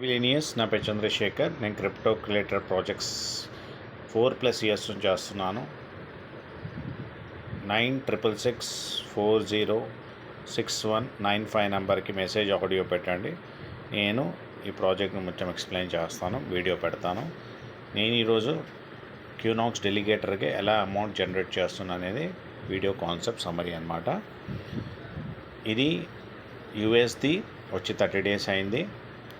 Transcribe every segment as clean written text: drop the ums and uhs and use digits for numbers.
విలీనియస్ నా పేరు చంద్రశేఖర్. నేను క్రిప్టో క్రియేటర్ ప్రాజెక్ట్స్ 4+ ఇయర్స్ నుంచి చేస్తున్నాను. 9666406195 నెంబర్కి మెసేజ్ ఆడియో పెట్టండి. నేను ఈ ప్రాజెక్ట్ని మొత్తం ఎక్స్ప్లెయిన్ చేస్తాను, వీడియో పెడతాను. నేను ఈరోజు క్యూనాక్స్ డెలిగేటర్కి ఎలా అమౌంట్ జనరేట్ చేస్తున్నా అనేది వీడియో కాన్సెప్ట్ సమ్మరీ అన్నమాట. ఇది యూఎస్ది వచ్చి 30 డేస్ అయింది.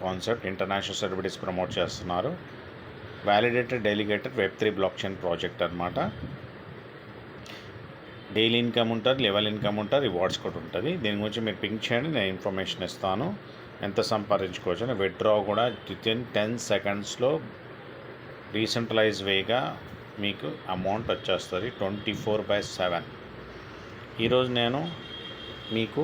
కాన్సెప్ట్ ఇంటర్నేషనల్ సెలబ్రిటీస్ ప్రమోట్ చేస్తున్నారు. వ్యాలిడేటెడ్ డెలిగేటర్ వెబ్3 బ్లాక్ చైన్ ప్రాజెక్ట్ అనమాట. డైలీ ఇన్కమ్ ఉంటుంది, లెవెల్ ఇన్కమ్ ఉంటుంది, రివార్డ్స్ కూడా ఉంటుంది. దీని గురించి మీరు పింక్ చేయండి, నేను ఇన్ఫర్మేషన్ ఇస్తాను. ఎంత సంపాదించుకోవచ్చు అని. విత్డ్రా కూడా వితిన్ 10 సెకండ్స్లో డీసెంట్రలైజ్ వేగా మీకు అమౌంట్ వచ్చేస్తుంది 24/7. ఈరోజు నేను మీకు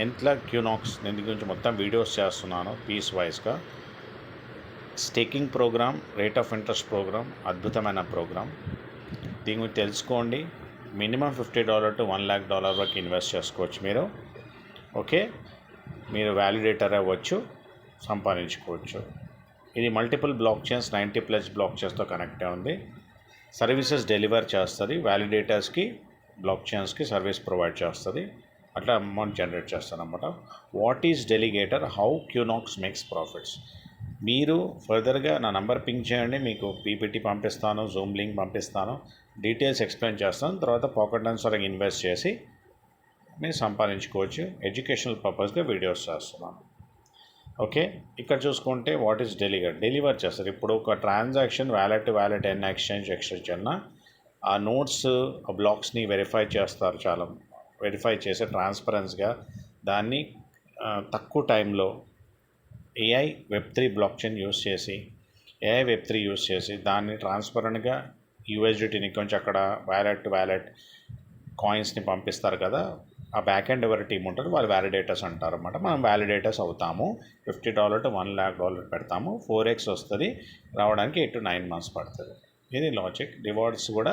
ఎంత క్యూనాక్స్ దీని గురించి మొత్తం వీడియోస్ చేస్తున్నాను పీస్ వైజ్గా. Staking program, rate of interest program, అద్భుతమైన ప్రోగ్రామ్. దీని గురించి తెలుసుకోండి. మినిమం $50 to $1 lakh వరకు ఇన్వెస్ట్ చేసుకోవచ్చు మీరు. ఓకే, మీరు వ్యాలిడేటర్ అవ్వచ్చు, సంపాదించుకోవచ్చు. ఇది మల్టిపుల్ బ్లాక్ చైన్స్, 90+ బ్లాక్ చైన్స్తో కనెక్ట్ ఉంది. సర్వీసెస్ డెలివర్ చేస్తుంది. వ్యాలిడేటర్స్కి, బ్లాక్ చైన్స్కి సర్వీస్ ప్రొవైడ్ చేస్తుంది. అట్లా అమౌంట్ జనరేట్ చేస్తారనమాట. What is delegator, how Qunox makes profits. మీరు ఫర్దర్గా నా నంబర్ పింక్ చేయండి, మీకు పీపీటీ పంపిస్తాను, జూమ్ లింక్ పంపిస్తాను, డీటెయిల్స్ ఎక్స్ప్లెయిన్ చేస్తాను. తర్వాత పాకెట్ ట్రాన్స్ఫర్కి ఇన్వెస్ట్ చేసి మీరు సంపాదించుకోవచ్చు. ఎడ్యుకేషనల్ పర్పస్గా వీడియోస్ చేస్తున్నాను. ఓకే, ఇక్కడ చూసుకుంటే వాట్ ఈజ్ డెలివర్ చేస్తారు. ఇప్పుడు ఒక transaction wallet to wallet exchange అన్నా ఆ నోట్స్, ఆ బ్లాక్స్ని వెరిఫై చేస్తారు. చాలా వెరిఫై చేసి ట్రాన్స్పరెన్స్గా దాన్ని తక్కువ టైంలో ఏఐ వెబ్3 బ్లాక్ చైన్ యూస్ చేసి దాన్ని ట్రాన్స్పరెంట్గా యూఎస్డిటీని కొంచెం అక్కడ వ్యాలెట్ టు వ్యాలెట్ కాయిన్స్ని పంపిస్తారు కదా. ఆ బ్యాక్ ఎండ్ ఎవరి టీం ఉంటుంది, వాళ్ళు వ్యాలిడేటర్స్ అంటారు అన్నమాట. మనం వ్యాలిడేటర్స్ అవుతాము. $50 to $1 lakh పెడతాము. 4x వస్తుంది. రావడానికి 8 to 9 months పడుతుంది. ఇది లాజిక్. రివార్డ్స్ కూడా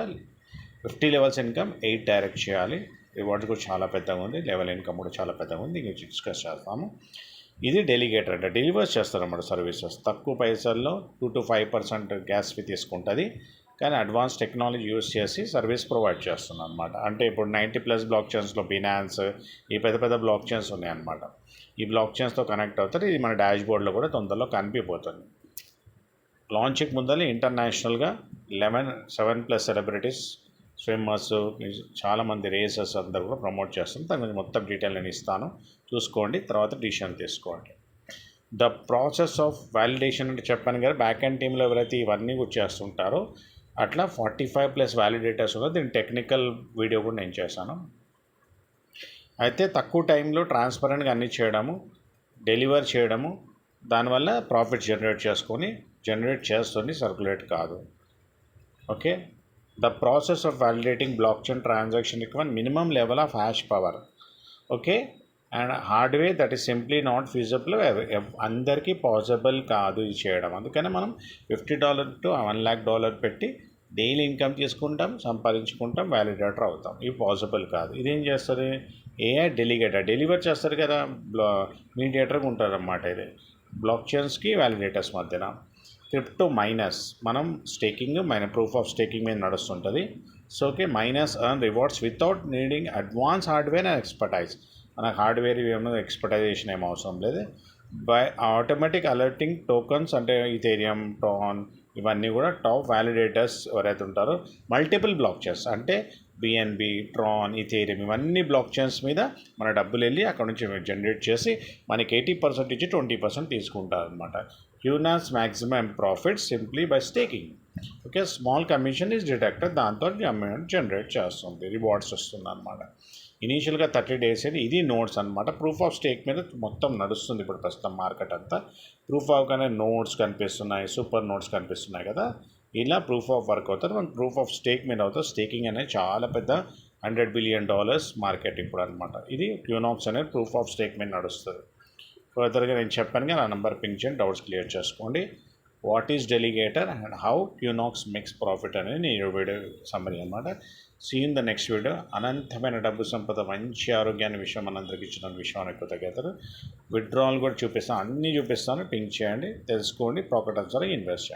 50 లెవెల్స్ ఇన్కమ్ 8 డైరెక్ట్ చేయాలి. రివార్డ్స్ కూడా చాలా పెద్దగా ఉంది. లెవెల్ ఇన్కమ్ కూడా చాలా పెద్దగా ఉంది. ఇది డిస్కస్ చేస్తాము. ఇది డెలిగేటర్ అంటే డెలివర్స్ చేస్తారన్నమాట సర్వీసెస్. తక్కువ పైసల్లో 2 to 5% గ్యాస్ ఫీ తీసుకుంటుంది. కానీ అడ్వాన్స్ టెక్నాలజీ యూస్ చేసి సర్వీస్ ప్రొవైడ్ చేస్తుంది అనమాట. అంటే ఇప్పుడు 90+ బ్లాక్ చైన్స్లో బినాన్స్, ఈ పెద్ద బ్లాక్ చైన్స్ ఉన్నాయన్నమాట. ఈ బ్లాక్ చైన్స్తో కనెక్ట్ అవుతారు. ఇది మన డాష్ బోర్డ్లో కూడా తొందరలో కనిపిపోతుంది. లాంచ్కి ముందర ఇంటర్నేషనల్గా 7+ సెలబ్రిటీస్, స్విమ్మర్స్, చాలామంది రేసర్స్ అందరూ కూడా ప్రమోట్ చేస్తాను. దాని గురించి మొత్తం డీటెయిల్ నేను ఇస్తాను, చూసుకోండి. తర్వాత డిసిషన్ తీసుకోండి. ద ప్రాసెస్ ఆఫ్ వ్యాలిడేషన్ అంటే చెప్పాను కదా, బ్యాక్ ఎండ్ టీంలో ఎవరైతే ఇవన్నీ కూడా చేస్తుంటారో అట్లా 45+ వ్యాలిడేటర్స్ ఉన్నారు. దీని టెక్నికల్ వీడియో కూడా నేను చేశాను. అయితే తక్కువ టైంలో ట్రాన్స్పరెంట్గా అన్నీ చేయడము, డెలివర్ చేయడము, దానివల్ల ప్రాఫిట్ జనరేట్ చేస్తుంది, సర్క్యులేట్ కాదు. Okay, the process of validating blockchain transaction requires minimum level of hash power. Okay, and hardware that is simply not feasible. అందరికీ పాసిబుల్ కాదు ఇది చేయడం. అందుకనే మనం $50 to $1 lakh పెట్టి డైలీ ఇన్కమ్ తీసుకుంటాం, సంపాదించుకుంటాం, వ్యాలిడేటర్ అవుతాం. ఇది పాసిబుల్ కాదు. ఇదేం చేస్తుంది, ఏఐ డెలివర్ చేస్తారు కదా, మీడియేటర్గా ఉంటారన్నమాట. ఇది బ్లాక్ చైన్స్కి వ్యాలిడేటర్స్ మధ్యన. క్రిప్టో మైనర్స్, మనం స్టేకింగ్ ప్రూఫ్ ఆఫ్ స్టేకింగ్ మీద నడుస్తుంటుంది. So okay, miners earn rewards without needing advance hardware and expertise. మనకు హార్డ్వేర్ ఏమో ఎక్స్పర్టైజేషన్ ఏం అవసరం లేదు. బై ఆటోమేటిక్ అలర్టింగ్ టోకన్స్ అంటే ఈథేరియం, ట్రాన్, ఇవన్నీ కూడా టాప్ వ్యాలిడేటర్స్ ఎవరైతే ఉంటారో మల్టిపుల్ బ్లాక్ చైన్స్ అంటే బిఎన్బి, ట్రాన్, ఈథేరియం, ఇవన్నీ బ్లాక్ చైన్స్ మీద మన డబ్బులు వెళ్ళి అక్కడ నుంచి జనరేట్ చేసి మనకి 80% ఇచ్చి 20% తీసుకుంటారు అనమాట. Qunox maximum profit simply by staking. Okay, small commission is deducted. దాంతో అమౌంట్ జనరేట్ చేస్తుంది, రివార్డ్స్ వస్తుంది అనమాట. ఇనీషియల్గా 30 days ఇది నోట్స్ అనమాట. ప్రూఫ్ ఆఫ్ స్టేక్ మీద మొత్తం నడుస్తుంది ఇప్పుడు ప్రస్తుతం మార్కెట్ అంతా. ప్రూఫ్ ఆఫ్ కానీ నోట్స్ కనిపిస్తున్నాయి, సూపర్ నోట్స్ కనిపిస్తున్నాయి కదా, ఇలా ప్రూఫ్ ఆఫ్ వర్క్ అవుతారు. మనకు ప్రూఫ్ ఆఫ్ స్టేక్ మీద అవుతుంది. స్టేకింగ్ అనేది చాలా పెద్ద $100 billion మార్కెట్ ఇప్పుడు అనమాట. ఇది క్యూనాక్స్ అనేది ప్రూఫ్ ఆఫ్ స్టేక్ మీద నడుస్తుంది. ఫర్దర్గా నేను చెప్పాను కదా, నా నెంబర్ పింక్ చేయండి, డౌట్స్ క్లియర్ చేసుకోండి. What is delegator and how Qunox makes profit అనేది నేను వీడియో సమ్మరీ అనమాట. See in the next video. అనంతమైన డబ్బు సంపద, మంచి ఆరోగ్యాన్ని విషయం మనందరికి ఇచ్చిన విషయం ఎక్కువ విత్డ్రావల్ కూడా చూపిస్తాను, అన్నీ చూపిస్తాను. పింక్ చేయండి, తెలుసుకోండి, ప్రాఫిట్ ఇన్వెస్ట్ చేయండి.